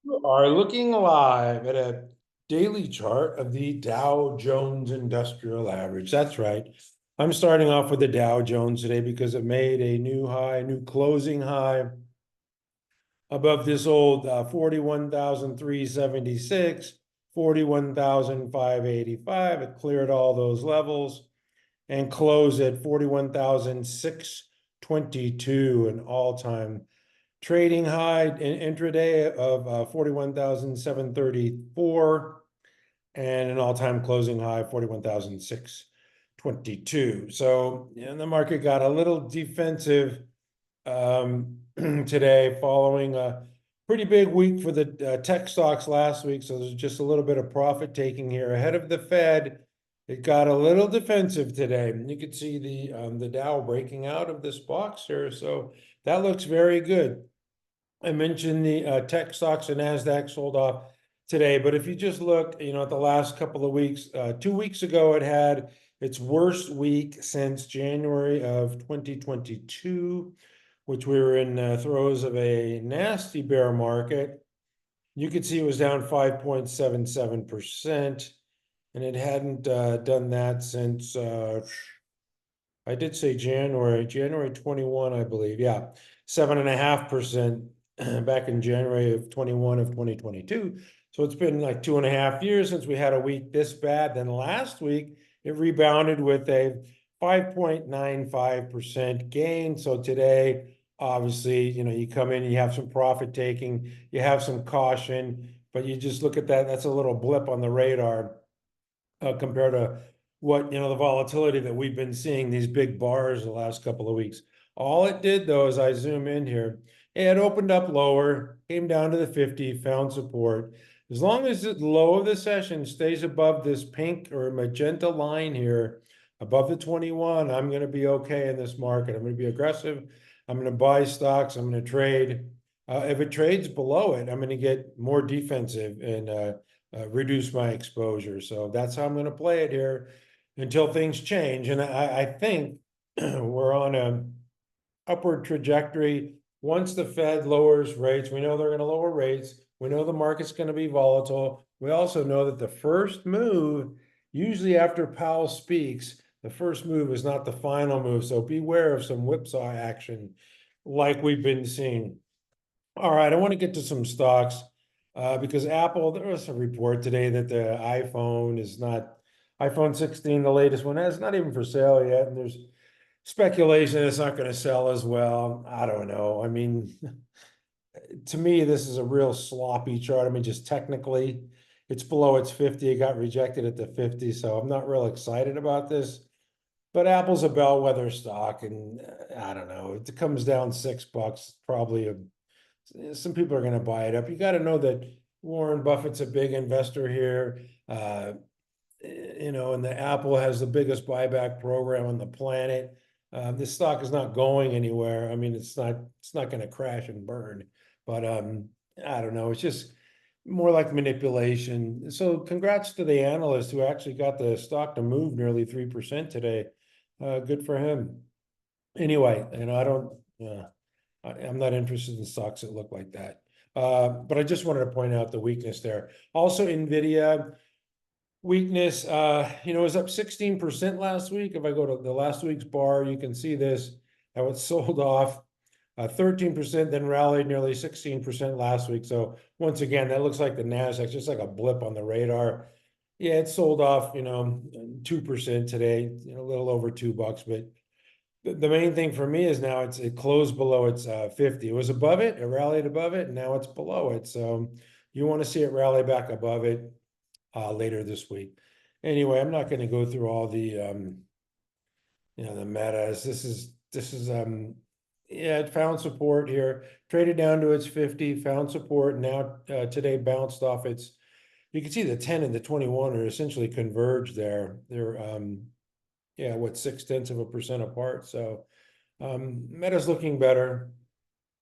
You are looking live at a daily chart of the Dow Jones Industrial Average. That's right. I'm starting off with the Dow Jones today because it made a new high, new closing high above this old 41,376, 41,585. It cleared all those levels and closed at 41,622, an all-time trading high in intraday of 41,734 and an all-time closing high 41,622. So the market got a little defensive today following a pretty big week for the tech stocks last week. So there's just a little bit of profit taking here ahead of the Fed. It got a little defensive today. You could see the Dow breaking out of this box here. So that looks very good. I mentioned the tech stocks and NASDAQ sold off today, but if you just look, at the last couple of weeks, 2 weeks ago, it had its worst week since January of 2022, which we were in throes of a nasty bear market. You could see it was down 5.77%, and it hadn't done that since I did say January 21, I believe. Yeah, 7.5% back in January of 21 of 2022. So it's been like 2.5 years since we had a week this bad. Then last week it rebounded with a 5.95% gain. So today, obviously, you come in, you have some profit taking, you have some caution, but you just look at that, that's a little blip on the radar compared to what, the volatility that we've been seeing, these big bars the last couple of weeks. All it did though, as I zoom in here, it opened up lower, came down to the 50, found support. As long as the low of the session stays above this pink or magenta line here, above the 21, I'm going to be okay in this market. I'm going to be aggressive. I'm going to buy stocks. I'm going to trade. If it trades below it, I'm going to get more defensive and reduce my exposure. So that's how I'm going to play it here until things change. And I think we're on a upward trajectory. Once the Fed lowers rates, we know they're going to lower rates. We know the market's going to be volatile. We also know that the first move, usually after Powell speaks, the first move is not the final move. So beware of some whipsaw action like we've been seeing. All right, I want to get to some stocks because Apple, there was a report today that the iPhone 16, the latest one, is not even for sale yet. And there's speculation it's not going to sell as well. I don't know. I mean, to me, this is a real sloppy chart. I mean, just technically, it's below its 50. It got rejected at the 50. So I'm not real excited about this. But Apple's a bellwether stock, and I don't know. It comes down $6, probably some people are going to buy it up. You got to know that Warren Buffett's a big investor here, and the Apple has the biggest buyback program on the planet. This stock is not going anywhere. I mean, it's not going to crash and burn, but I don't know. It's just more like manipulation. So congrats to the analyst who actually got the stock to move nearly 3% today. Good for him. Anyway, I don't. I'm not interested in stocks that look like that. But I just wanted to point out the weakness there. Also, Nvidia weakness, was up 16% last week. If I go to the last week's bar, you can see this, how it sold off 13%, then rallied nearly 16% last week. So once again, that looks like the NASDAQ, just like a blip on the radar. Yeah, it sold off, 2% today, a little over $2, but the main thing for me is now it closed below its 50. It was above it, it rallied above it, and now it's below it. So you want to see it rally back above it later this week. Anyway, I'm not going to go through all the the metas. This is yeah, it found support here, traded down to its 50, found support. Now today bounced off its. You can see the 10 and the 21 are essentially converged there. They're yeah, what, 0.6% apart. So Meta's looking better.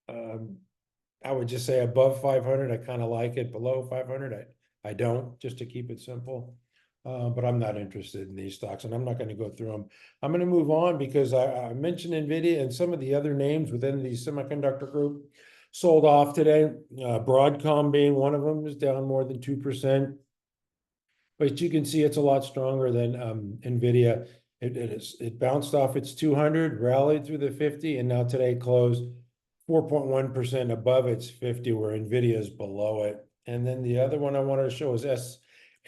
I would just say above 500, I kind of like it. Below 500, I don't, just to keep it simple. But I'm not interested in these stocks, and I'm not going to go through them. I'm going to move on because I mentioned Nvidia and some of the other names within the semiconductor group. sold off today. Broadcom being one of them is down more than 2%. But you can see it's a lot stronger than Nvidia. It bounced off its 200, rallied through the 50, and now today closed 4.1% above its 50, where Nvidia is below it. And then the other one I wanted to show is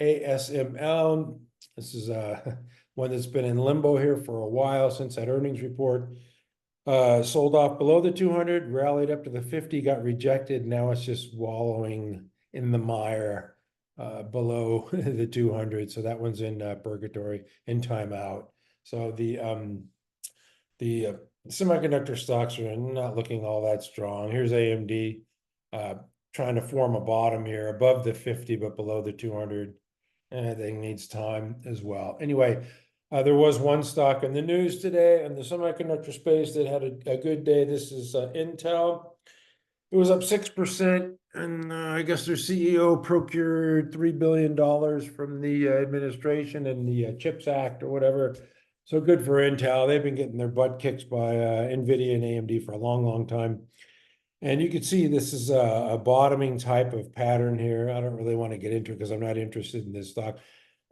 ASML. This is one that's been in limbo here for a while since that earnings report. Sold off below the 200, rallied up to the 50, got rejected. Now it's just wallowing in the mire below the 200. So that one's in purgatory, in timeout. So the semiconductor stocks are not looking all that strong. Here's AMD trying to form a bottom here above the 50, but below the 200. And I think needs time as well. Anyway, there was one stock in the news today in the semiconductor space that had a good day. This is Intel. It was up 6%, and I guess their CEO procured $3 billion from the administration and the CHIPS Act or whatever. So good for Intel. They've been getting their butt kicked by NVIDIA and AMD for a long, long time. And you can see this is a bottoming type of pattern here. I don't really want to get into it because I'm not interested in this stock.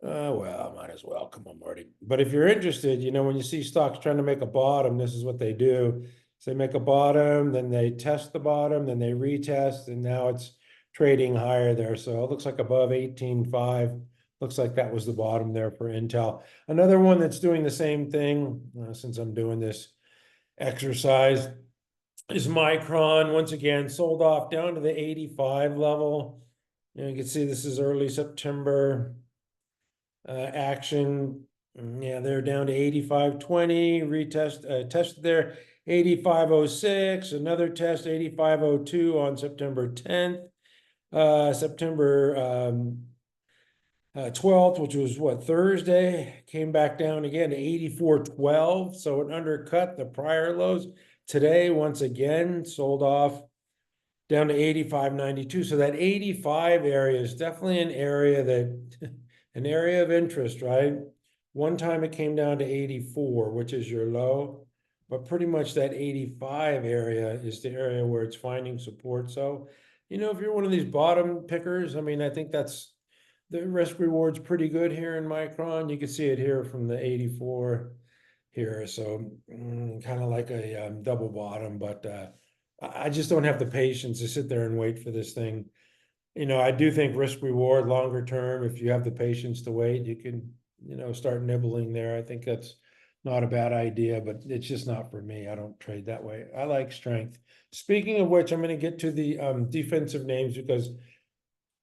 Well, I might as well. Come on, Marty. But if you're interested, you know, when you see stocks trying to make a bottom, this is what they do. So they make a bottom, then they test the bottom, then they retest, and now it's trading higher there. So it looks like above 18.5. Looks like that was the bottom there for Intel. Another one that's doing the same thing, since I'm doing this exercise, is Micron. Once again, sold off down to the 85 level. You can see this is early September action. Yeah, they're down to 85.20, retest, tested there 85.06, another test 85.02 on September 10th. September 12th, which was what, Thursday, came back down again to 84.12. So it undercut the prior lows. Today, once again, sold off down to 85.92. So that 85 area is definitely an area that an area of interest, right? One time it came down to 84, which is your low, but pretty much that 85 area is the area where it's finding support. So, you know, if you're one of these bottom pickers, I mean, I think that's the risk reward's pretty good here in Micron. You can see it here from the 84 here. So kind of like a double bottom, but I just don't have the patience to sit there and wait for this thing. You know, I do think risk reward longer term, if you have the patience to wait, you can, you know, start nibbling there. I think that's not a bad idea, but it's just not for me. I don't trade that way. I like strength. Speaking of which, I'm going to get to the defensive names because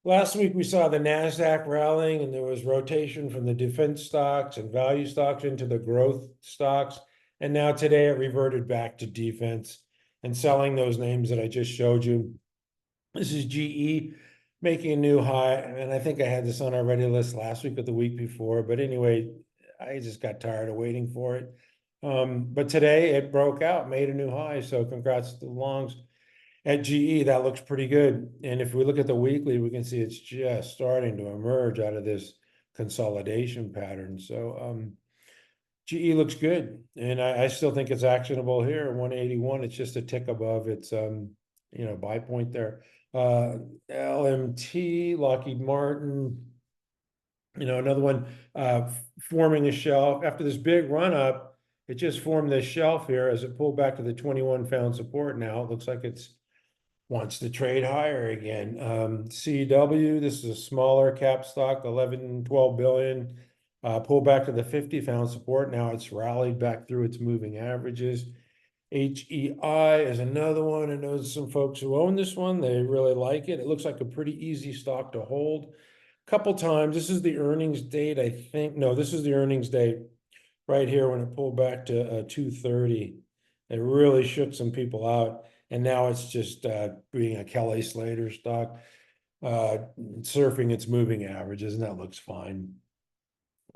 last week we saw the NASDAQ rallying and there was rotation from the defense stocks and value stocks into the growth stocks. And now today it reverted back to defense and selling those names that I just showed you. This is GE making a new high. And I think I had this on our ready list last week or the week before. But anyway, I just got tired of waiting for it. But today it broke out, made a new high. So congrats to the longs. At GE, that looks pretty good. And if we look at the weekly, we can see it's just starting to emerge out of this consolidation pattern. So GE looks good. And I still think it's actionable here at 181. It's just a tick above its you know, buy point there. LMT, Lockheed Martin, you know, another one forming a shelf. After this big run up, it just formed this shelf here as it pulled back to the 21 found support now. It looks like it's wants to trade higher again. CW, this is a smaller cap stock, 11, 12 billion. Pulled back to the 50, found support. Now it's rallied back through its moving averages. HEI is another one. I know some folks who own this one. They really like it. It looks like a pretty easy stock to hold. Couple times. This is the earnings date, I think. No, this is the earnings date right here when it pulled back to 230. It really shook some people out. And now it's just being a Kelly Slater stock, surfing its moving averages, and that looks fine.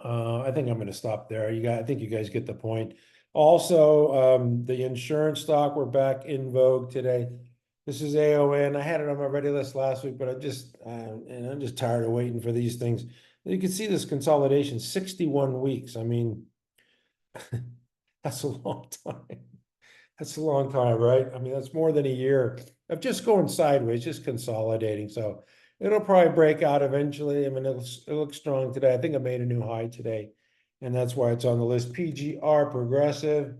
I think I'm going to stop there. I think you guys get the point. Also, the insurance stock, we're back in vogue today. This is AON. I had it on my ready list last week, but I'm just tired of waiting for these things. You can see this consolidation, 61 weeks. I mean, that's a long time. That's a long time, right? I mean, that's more than a year of just going sideways, just consolidating. So it'll probably break out eventually. I mean, it looks strong today. I think it made a new high today, and that's why it's on the list. PGR Progressive.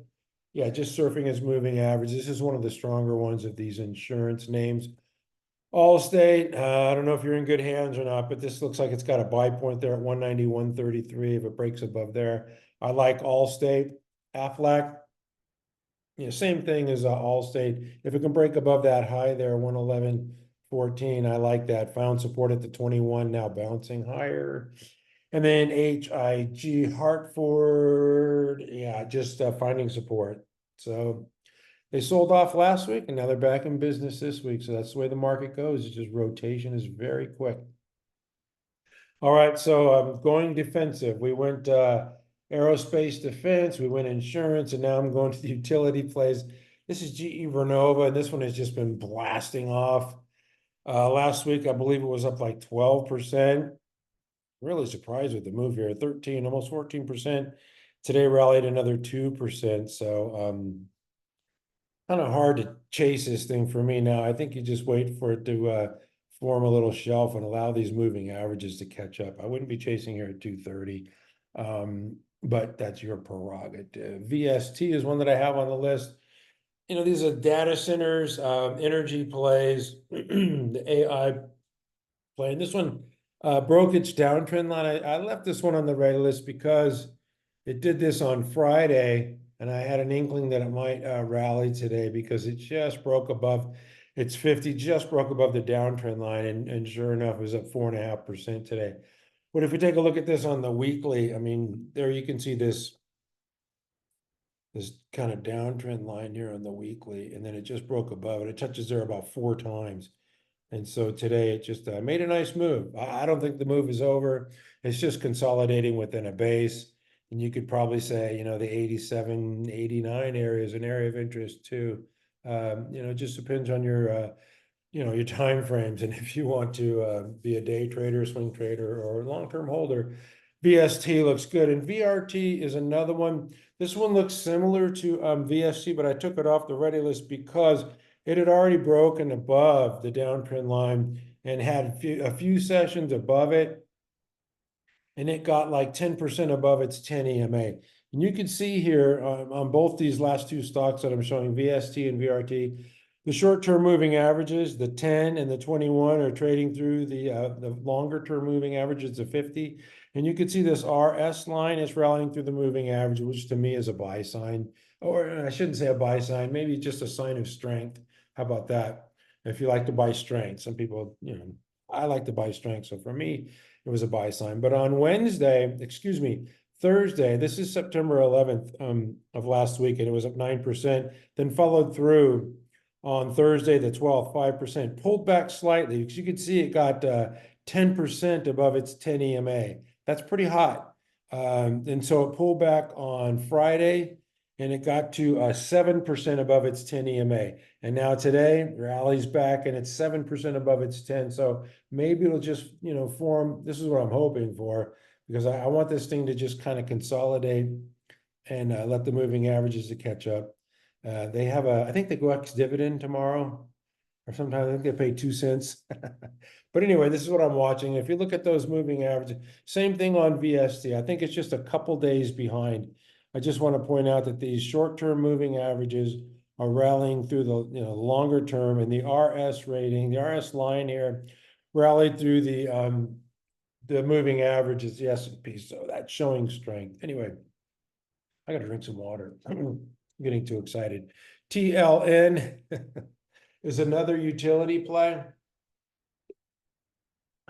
Yeah, just surfing its moving average. This is one of the stronger ones of these insurance names. Allstate, I don't know if you're in good hands or not, but this looks like it's got a buy point there at 190, 133. If it breaks above there, I like Allstate. Aflac, same thing as Allstate. If it can break above that high there, 111.14, I like that. Found support at the 21, now bouncing higher. And then HIG Hartford, yeah, just finding support. So they sold off last week and now they're back in business this week. So that's the way the market goes. It's just rotation is very quick. All right, so going defensive. We went aerospace defense, we went insurance, and now I'm going to the utility plays. This is GE Vernova, and this one has just been blasting off. Last week, I believe it was up like 12%. Really surprised with the move here, 13, almost 14%. Today rallied another 2%. So kind of hard to chase this thing for me now. I think you just wait for it to form a little shelf and allow these moving averages to catch up. I wouldn't be chasing here at 230, but that's your prerogative. VST is one that I have on the list. These are data centers, energy plays, the AI play. And this one broke its downtrend line. I left this one on the red list because it did this on Friday, and I had an inkling that it might rally today because it just broke above its 50, just broke above the downtrend line, and sure enough, it was up 4.5% today. But if we take a look at this on the weekly, I mean, there you can see this kind of downtrend line here on the weekly, and then it just broke above it. It touches there about 4 times. And so today it just made a nice move. I don't think the move is over. It's just consolidating within a base. And you could probably say, the 87, 89 area is an area of interest too. It just depends on your time frames. And if you want to be a day trader, swing trader, or long-term holder, VST looks good. And VRT is another one. This one looks similar to VST, but I took it off the ready list because it had already broken above the downtrend line and had a few sessions above it. And it got like 10% above its 10 EMA. And you can see here on both these last 2 stocks that I'm showing, VST and VRT, the short-term moving averages, the 10 and the 21 are trading through the longer-term moving averages of 50. And you can see this RS line is rallying through the moving average, which to me is a buy sign. Or I shouldn't say a buy sign, maybe just a sign of strength. How about that? If you like to buy strength, some people, I like to buy strength. So for me, it was a buy sign. But on Thursday, this is September 11th of last week, and it was up 9%, then followed through on Thursday, the 12th, 5%, pulled back slightly because you could see it got 10% above its 10 EMA. That's pretty hot. And so it pulled back on Friday, and it got to 7% above its 10 EMA. And now today, rallies back, and it's 7% above its 10. So maybe it'll just, form. This is what I'm hoping for, because I want this thing to just kind of consolidate and let the moving averages to catch up. They have I think they go ex-dividend tomorrow, or sometime I think they pay 2 cents. But anyway, this is what I'm watching. If you look at those moving averages, same thing on VST. I think it's just a couple days behind. I just want to point out that these short-term moving averages are rallying through the longer term, and the RS rating, the RS line here, rallied through the moving averages, the S&P. So that's showing strength. Anyway, I got to drink some water. I'm getting too excited. TLN is another utility play.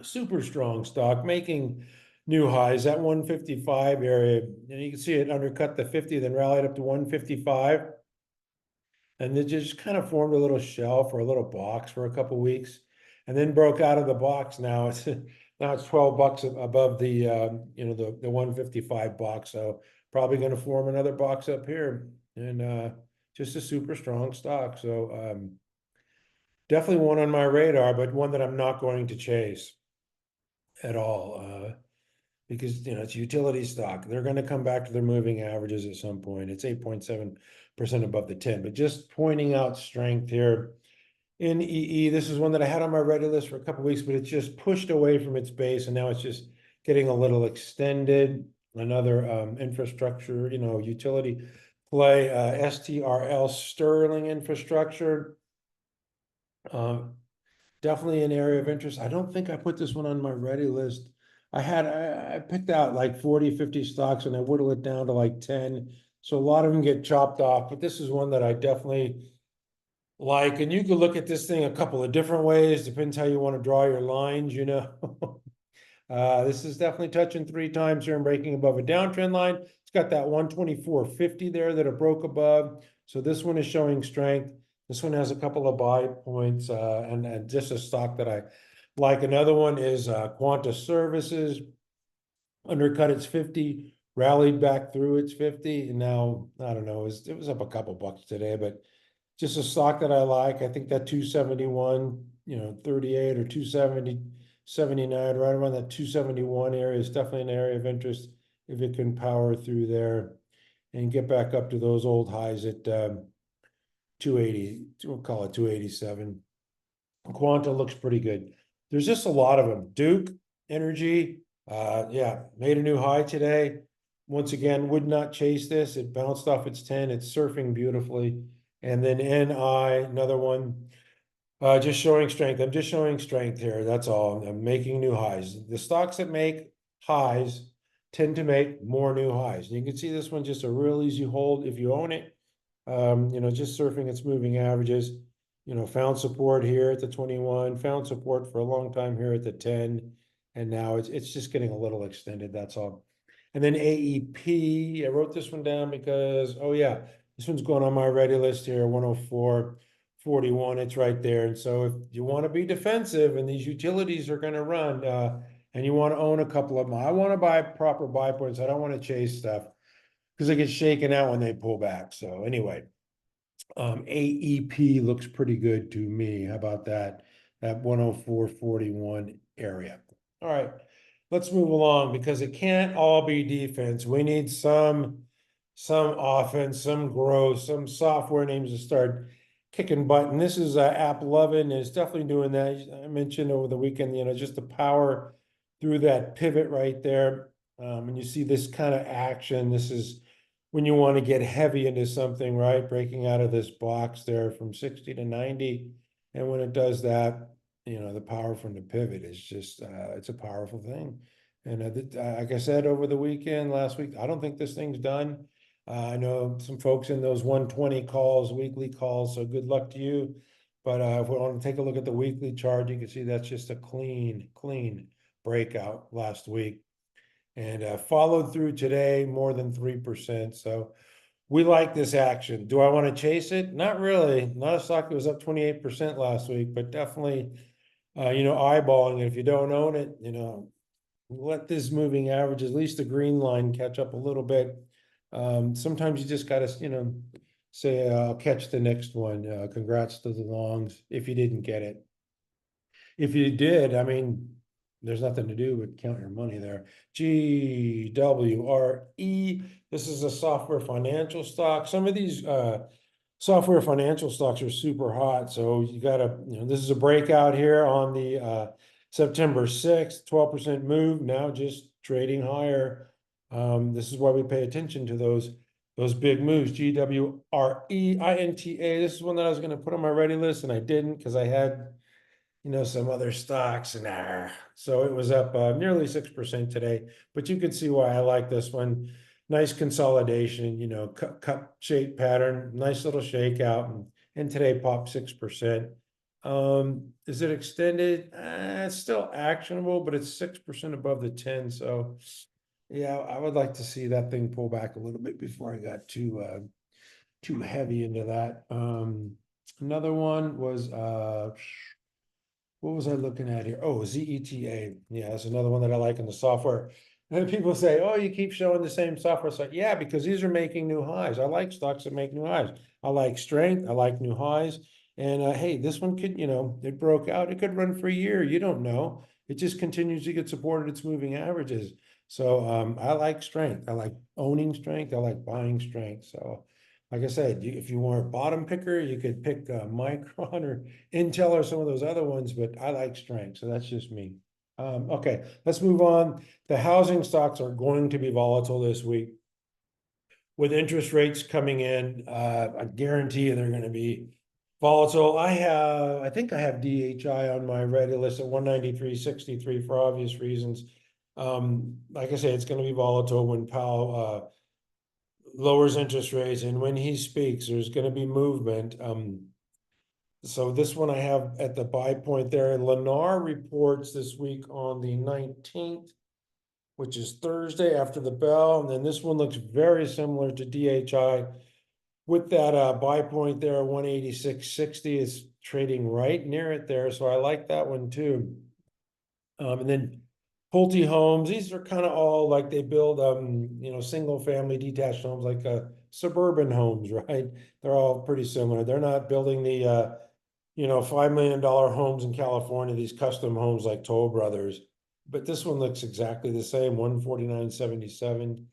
Super strong stock, making new highs at 155 area. And you can see it undercut the 50, then rallied up to 155. And it just kind of formed a little shelf or a little box for a couple weeks, and then broke out of the box. Now it's $12 above the the 155 box. So probably going to form another box up here, and just a super strong stock. So definitely one on my radar, but one that I'm not going to chase at all, because it's utility stock. They're going to come back to their moving averages at some point. It's 8.7% above the 10, but just pointing out strength here. NEE, this is one that I had on my ready list for a couple weeks, but it's just pushed away from its base, and now it's just getting a little extended. Another infrastructure, utility play, STRL, Sterling Infrastructure. Definitely an area of interest. I don't think I put this one on my ready list. I picked out like 40, 50 stocks, and I whittled it down to like 10. So a lot of them get chopped off, but this is one that I definitely like. And you could look at this thing a couple of different ways, depends how you want to draw your lines, This is definitely touching 3 times here and breaking above a downtrend line. It's got that 124.50 there that it broke above. So this one is showing strength. This one has a couple of buy points, and just a stock that I like. Another one is Quanta Services. Undercut its 50, rallied back through its 50, and now, I don't know, it was up a couple bucks today, but just a stock that I like. I think that 271, 38 or 270, 79, right around that 271 area is definitely an area of interest if it can power through there and get back up to those old highs at 280, we'll call it 287. Quanta looks pretty good. There's just a lot of them. Duke Energy, yeah, made a new high today. Once again, would not chase this. It bounced off its 10. It's surfing beautifully. And then NI, another one, just showing strength. I'm just showing strength here. That's all. I'm making new highs. The stocks that make highs tend to make more new highs. And you can see this one just a real easy hold if you own it. Just surfing its moving averages. Found support here at the 21, found support for a long time here at the 10, and now it's just getting a little extended, that's all. And then AEP, I wrote this one down because, oh yeah, this one's going on my ready list here, 104.41, it's right there. And so if you want to be defensive and these utilities are going to run, and you want to own a couple of them, I want to buy proper buy points. I don't want to chase stuff because it gets shaken out when they pull back. So anyway, AEP looks pretty good to me. How about that? That 104.41 area. All right, let's move along because it can't all be defense. We need some offense, some growth, some software names to start kicking butt. And this is App 11 is definitely doing that. I mentioned over the weekend, just the power through that pivot right there. And you see this kind of action. This is when you want to get heavy into something, right? Breaking out of this box there from 60 to 90. And when it does that, the power from the pivot is just, it's a powerful thing. And like I said, over the weekend, last week, I don't think this thing's done. I know some folks in those 120 calls, weekly calls, so good luck to you. But if we want to take a look at the weekly chart, you can see that's just a clean breakout last week. And followed through today, more than 3%. So we like this action. Do I want to chase it? Not really. Not a stock that was up 28% last week, but definitely, eyeballing it. If you don't own it, let this moving average, at least the green line, catch up a little bit. Sometimes you just got to, say, I'll catch the next one. Congrats to the longs if you didn't get it. If you did, I mean, there's nothing to do but count your money there. GWRE, this is a software financial stock. Some of these software financial stocks are super hot. So you gotta, this is a breakout here on the September 6th, 12% move, now just trading higher. This is why we pay attention to those big moves. GWRE, INTA, this is one that I was gonna put on my ready list and I didn't because I had some other stocks, and so it was up nearly 6% today. But you can see why I like this one. Nice consolidation, cup shape pattern, nice little shakeout, and today popped 6%. Is it extended? It's still actionable, but it's 6% above the 10. So yeah, I would like to see that thing pull back a little bit before I got too heavy into that. Another one was what was I looking at here? Oh, ZETA. Yeah, that's another one that I like in the software. And people say, oh, you keep showing the same software. It's like, yeah, because these are making new highs. I like stocks that make new highs. I like strength. I like new highs. And hey, this one could, it broke out. It could run for a year. You don't know. It just continues to get supported. It's moving averages. So I like strength. I like owning strength. I like buying strength. So like I said, if you want a bottom picker, you could pick Micron or Intel or some of those other ones, but I like strength, so that's just me. Okay, let's move on. The housing stocks are going to be volatile this week. With interest rates coming in, I guarantee you they're going to be volatile. I think I have DHI on my ready list at 193.63 for obvious reasons. Like I say, it's going to be volatile when Powell lowers interest rates, and when he speaks, there's going to be movement. So this one I have at the buy point there. Lennar reports this week on the 19th, which is Thursday after the bell. And then this one looks very similar to DHI with that buy point there, 186.60 is trading right near it there. So I like that one too. And then Pulte Homes, these are kind of all like they build, single family detached homes, like suburban homes, right? They're all pretty similar. They're not building the, $5 million homes in California, these custom homes like Toll Brothers. But this one looks exactly the same, 149.77.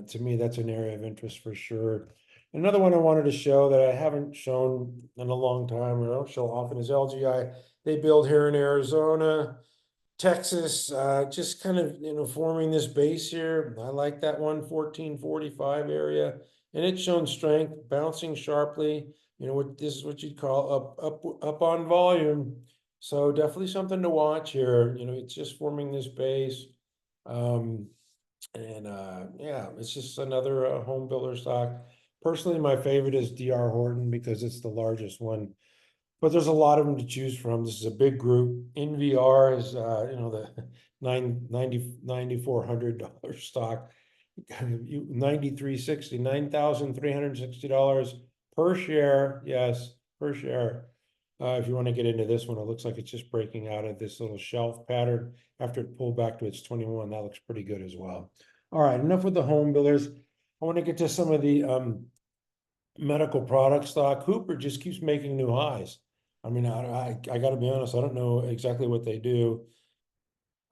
To me, that's an area of interest for sure. Another one I wanted to show that I haven't shown in a long time, or I don't show often, is LGI. They build here in Arizona, Texas, just kind of, forming this base here. I like that one, 1445 area, and it's shown strength, bouncing sharply. This is what you'd call up on volume. So definitely something to watch here. It's just forming this base. Yeah, it's just another home builder stock. Personally, my favorite is DR Horton because it's the largest one, but there's a lot of them to choose from. This is a big group. NVR is, the $9,400 stock, 93.60, $9,360 per share. Yes, per share. If you want to get into this one, it looks like it's just breaking out of this little shelf pattern after it pulled back to its 21. That looks pretty good as well. All right, enough with the home builders. I want to get to some of the medical product stock. Cooper just keeps making new highs. I mean, I got to be honest, I don't know exactly what they do.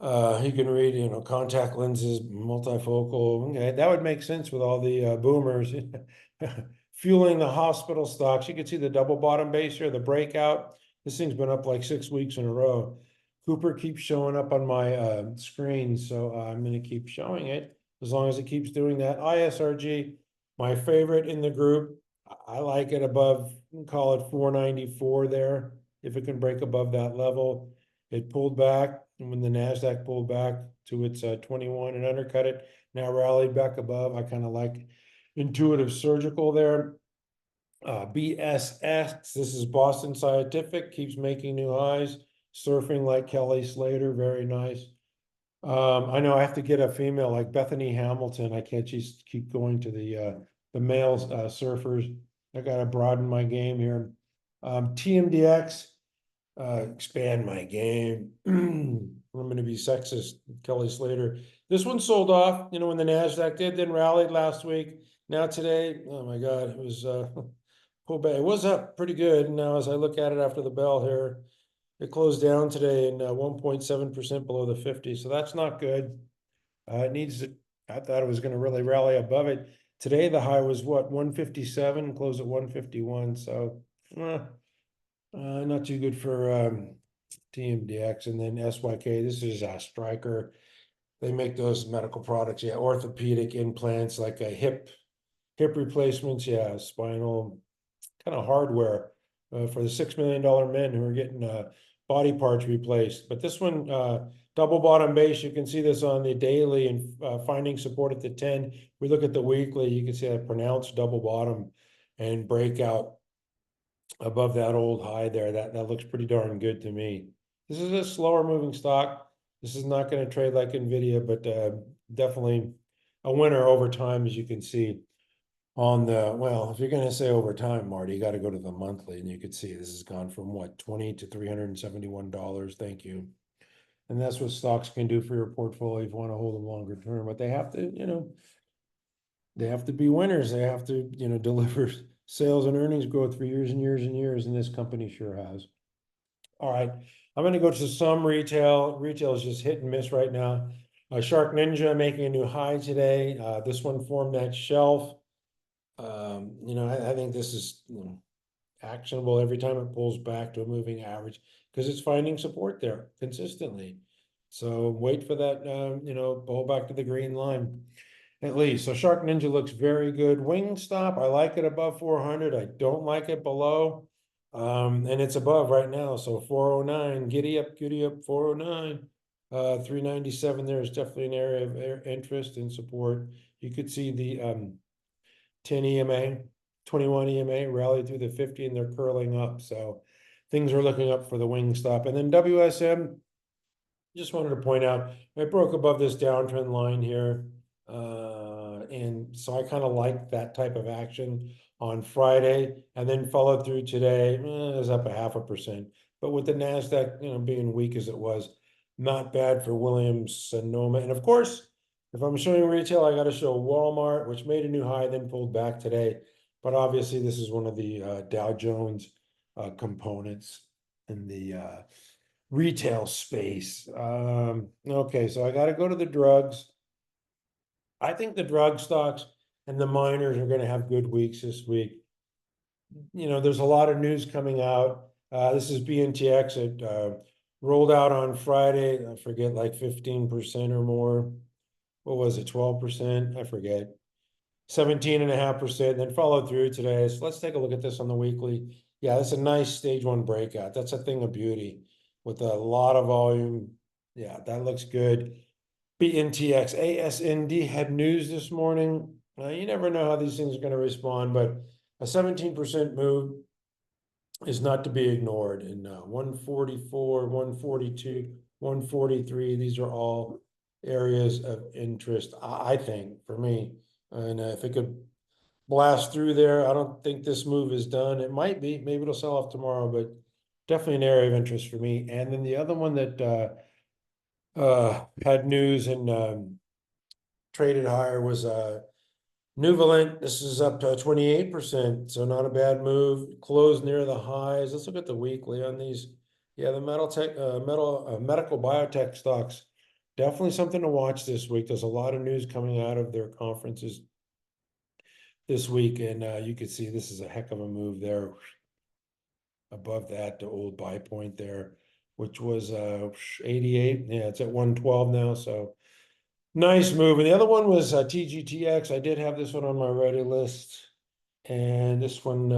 You can read, contact lenses, multifocal. Okay, that would make sense with all the boomers fueling the hospital stocks. You can see the double bottom base here, the breakout. This thing's been up like 6 weeks in a row. Cooper keeps showing up on my screen, so I'm going to keep showing it as long as it keeps doing that. ISRG, my favorite in the group. I like it above, call it 494 there. If it can break above that level. It pulled back, and when the NASDAQ pulled back to its 21 and undercut it, now rallied back above. I kind of like Intuitive Surgical there. BSX, this is Boston Scientific, keeps making new highs, surfing like Kelly Slater, very nice. I know I have to get a female like Bethany Hamilton. I can't just keep going to the male surfers. I got to broaden my game here. TMDX, expand my game. I'm going to be sexist, Kelly Slater. This one sold off, when the NASDAQ did, then rallied last week. Now today, oh my God, it was pulled back. It was up pretty good. Now, as I look at it after the bell here, it closed down today and 1.7% below the 50. So that's not good. It needs to, I thought it was going to really rally above it. Today, the high was what, 157, closed at 151. So, not too good for TMDX. And then SYK, this is a Stryker. They make those medical products, yeah, orthopedic implants, like a hip replacements, yeah, spinal kind of hardware for the $6 million men who are getting body parts replaced. But this one, double bottom base, you can see this on the daily and finding support at the 10. We look at the weekly, you can see that pronounced double bottom and breakout above that old high there. That looks pretty darn good to me. This is a slower moving stock. This is not going to trade like Nvidia, but definitely a winner over time, as you can see on the, well, if you're going to say over time, Marty, you got to go to the monthly, and you can see this has gone from what, 20 to $371. Thank you. And that's what stocks can do for your portfolio if you want to hold them longer term. But they have to, they have to be winners. They have to, deliver sales and earnings growth for years and years and years, and this company sure has. All right, I'm going to go to some retail. Retail is just hit and miss right now. Shark Ninja making a new high today. This one formed that shelf. I think this is actionable every time it pulls back to a moving average because it's finding support there consistently. So wait for that, pull back to the green line at least. So Shark Ninja looks very good. Wingstop, I like it above 400. I don't like it below. And it's above right now. So 409, giddy up, 409. 397 there is definitely an area of interest and support. You could see the 10 EMA, 21 EMA rallied through the 50 and they're curling up. So things are looking up for the Wingstop. And then WSM, just wanted to point out, it broke above this downtrend line here. And so I kind of like that type of action on Friday and then followed through today. It was up 0.5%. But with the NASDAQ, being weak as it was, not bad for Williams Sonoma. And of course, if I'm showing retail, I got to show Walmart, which made a new high, then pulled back today. But obviously, this is one of the Dow Jones components in the retail space. Okay, so I got to go to the drugs. I think the drug stocks and the miners are going to have good weeks this week. There's a lot of news coming out. This is BNTX. It rolled out on Friday. I forget, like 15% or more. What was it? 12%? I forget. 17.5%, then followed through today. So let's take a look at this on the weekly. Yeah, that's a nice stage one breakout. That's a thing of beauty with a lot of volume. Yeah, that looks good. BNTX, ASND had news this morning. You never know how these things are going to respond, but a 17% move is not to be ignored. And 144, 142, 143, these are all areas of interest, I think, for me. And if it could blast through there, I don't think this move is done. It might be, maybe it'll sell off tomorrow, but definitely an area of interest for me. And then the other one that had news and traded higher was NUVL. This is up to 28%, so not a bad move. Closed near the highs. Let's look at the weekly on these. Yeah, the medical biotech stocks, definitely something to watch this week. There's a lot of news coming out of their conferences this week, and you can see this is a heck of a move there. Above that, the old buy point there, which was 88. Yeah, it's at 112 now, so nice move. And the other one was TGTX. I did have this one on my ready list, and this one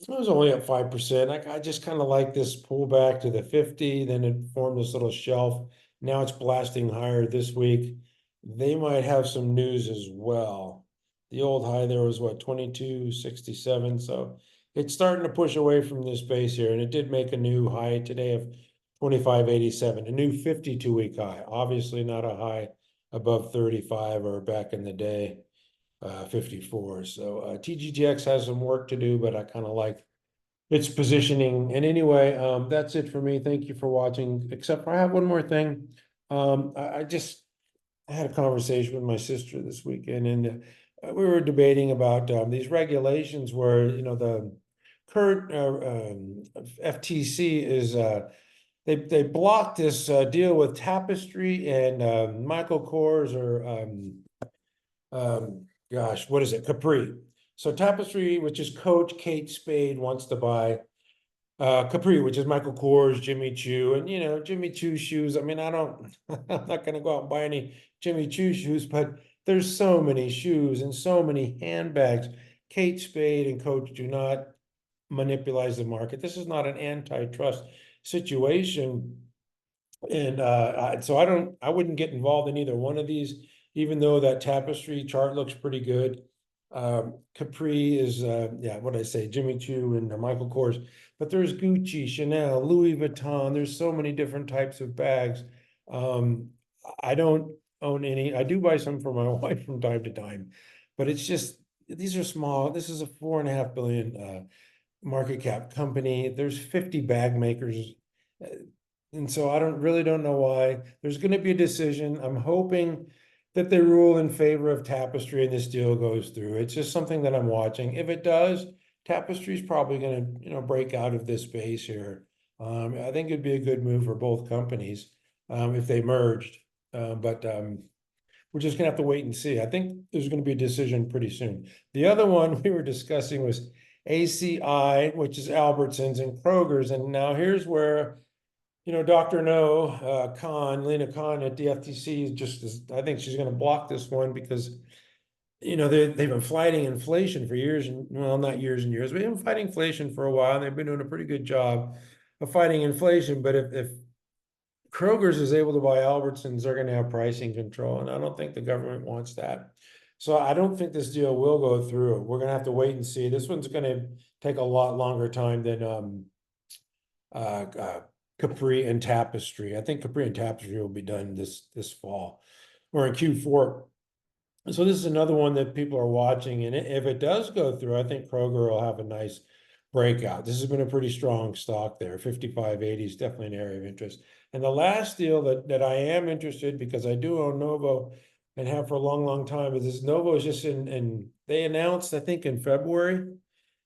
it was only up 5%. I just kind of like this pullback to the 50, then it formed this little shelf. Now it's blasting higher this week. They might have some news as well. The old high there was what, 22.67. So it's starting to push away from this base here, and it did make a new high today of 25.87, a new 52-week high. Obviously not a high above 35 or back in the day, 54. So TGTX has some work to do, but I kind of like its positioning. And anyway, that's it for me. Thank you for watching. Except for I have one more thing. I had a conversation with my sister this weekend, and we were debating about these regulations where the current FTC is they blocked this deal with Tapestry and Michael Kors or gosh, what is it? Capri. So Tapestry, which is Coach Kate Spade, wants to buy Capri, which is Michael Kors, Jimmy Choo, and Jimmy Choo shoes. I mean, I'm not going to go out and buy any Jimmy Choo shoes, but there's so many shoes and so many handbags. Kate Spade and Coach do not manipulate the market. This is not an antitrust situation. And so I wouldn't get involved in either one of these, even though that Tapestry chart looks pretty good. Capri is, what I say, Jimmy Choo and Michael Kors, but there's Gucci, Chanel, Louis Vuitton. There's so many different types of bags. I don't own any. I do buy some for my wife from time to time, but it's just, these are small. This is a $4.5 billion market cap company. There's 50 bag makers. And so I don't know why. There's going to be a decision. I'm hoping that they rule in favor of Tapestry and this deal goes through. It's just something that I'm watching. If it does, Tapestry is probably going to, break out of this space here. I think it'd be a good move for both companies if they merged. But we're just gonna have to wait and see. I think there's gonna be a decision pretty soon. The other one we were discussing was ACI, which is Albertsons and Kroger's, and now here's where, Dr. No, Lena Khan at the FTC I think she's gonna block this one because, they've been fighting inflation for years and, well, not years and years, but they've been fighting inflation for a while, and they've been doing a pretty good job of fighting inflation. But if Kroger's is able to buy Albertsons, they're gonna have pricing control, and I don't think the government wants that. So I don't think this deal will go through. We're gonna have to wait and see. This one's gonna take a lot longer time than Capri and Tapestry. I think Capri and Tapestry will be done this fall or in Q4. So this is another one that people are watching, and if it does go through, I think Kroger will have a nice breakout. This has been a pretty strong stock there. 55.80 is definitely an area of interest. And the last deal that I am interested, because I do own Novo and have for a long, long time, is this Novo is just they announced, I think in February,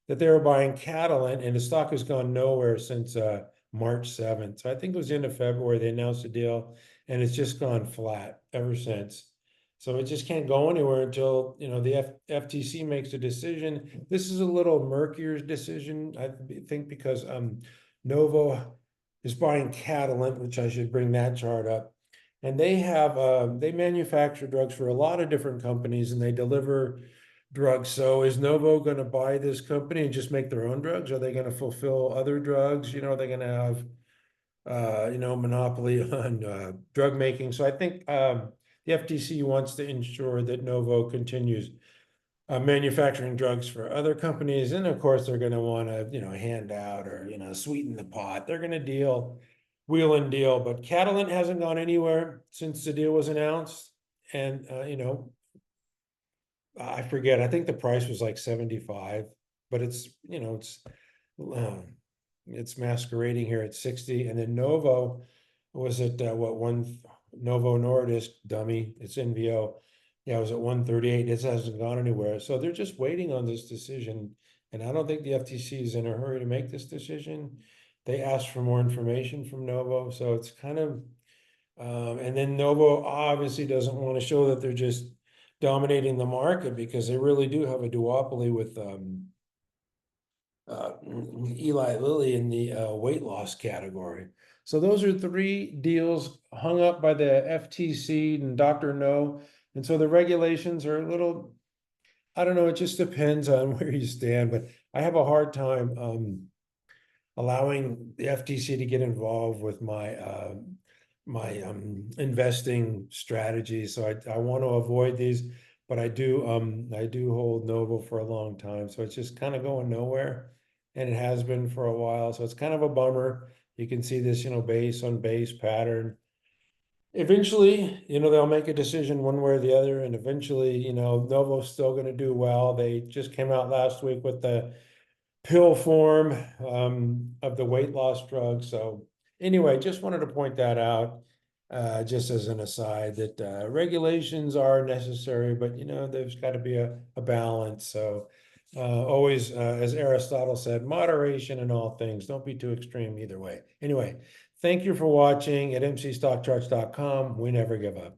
that they were buying Catalent, and the stock has gone nowhere since March 7th. So I think it was the end of February, they announced the deal, and it's just gone flat ever since. So it just can't go anywhere until, the FTC makes a decision. This is a little murkier decision, I think, because Novo is buying Catalent, which I should bring that chart up. And they manufacture drugs for a lot of different companies, and they deliver drugs. So is Novo going to buy this company and just make their own drugs? Are they going to fulfill other drugs? Are they going to have, monopoly on drug making? So I think the FTC wants to ensure that Novo continues manufacturing drugs for other companies. And of course, they're going to want to, hand out or, sweeten the pot. They're going to wheel and deal. But Catalent hasn't gone anywhere since the deal was announced. And, I forget, I think the price was like 75, but it's masquerading here at 60. And then Novo was at Novo Nordisk, dummy, it's NVO. Yeah, it was at 138. It hasn't gone anywhere. So they're just waiting on this decision. And I don't think the FTC is in a hurry to make this decision. They asked for more information from Novo. So it's kind of, and then Novo obviously doesn't want to show that they're just dominating the market, because they really do have a duopoly with Eli Lilly in the weight loss category. So those are 3 deals hung up by the FTC and Dr. No. And so the regulations are a little, I don't know, it just depends on where you stand, but I have a hard time allowing the FTC to get involved with my investing strategy. So I want to avoid these, but I do hold Novo for a long time. So it's just kind of going nowhere, and it has been for a while. So it's kind of a bummer. You can see this, base on base pattern. Eventually, they'll make a decision one way or the other, and eventually, Novo's still going to do well. They just came out last week with the pill form of the weight loss drug. So anyway, just wanted to point that out, just as an aside, that regulations are necessary, but there's got to be a balance. So always, as Aristotle said, moderation in all things. Don't be too extreme either way. Anyway, thank you for watching at mcstockcharts.com. We never give up.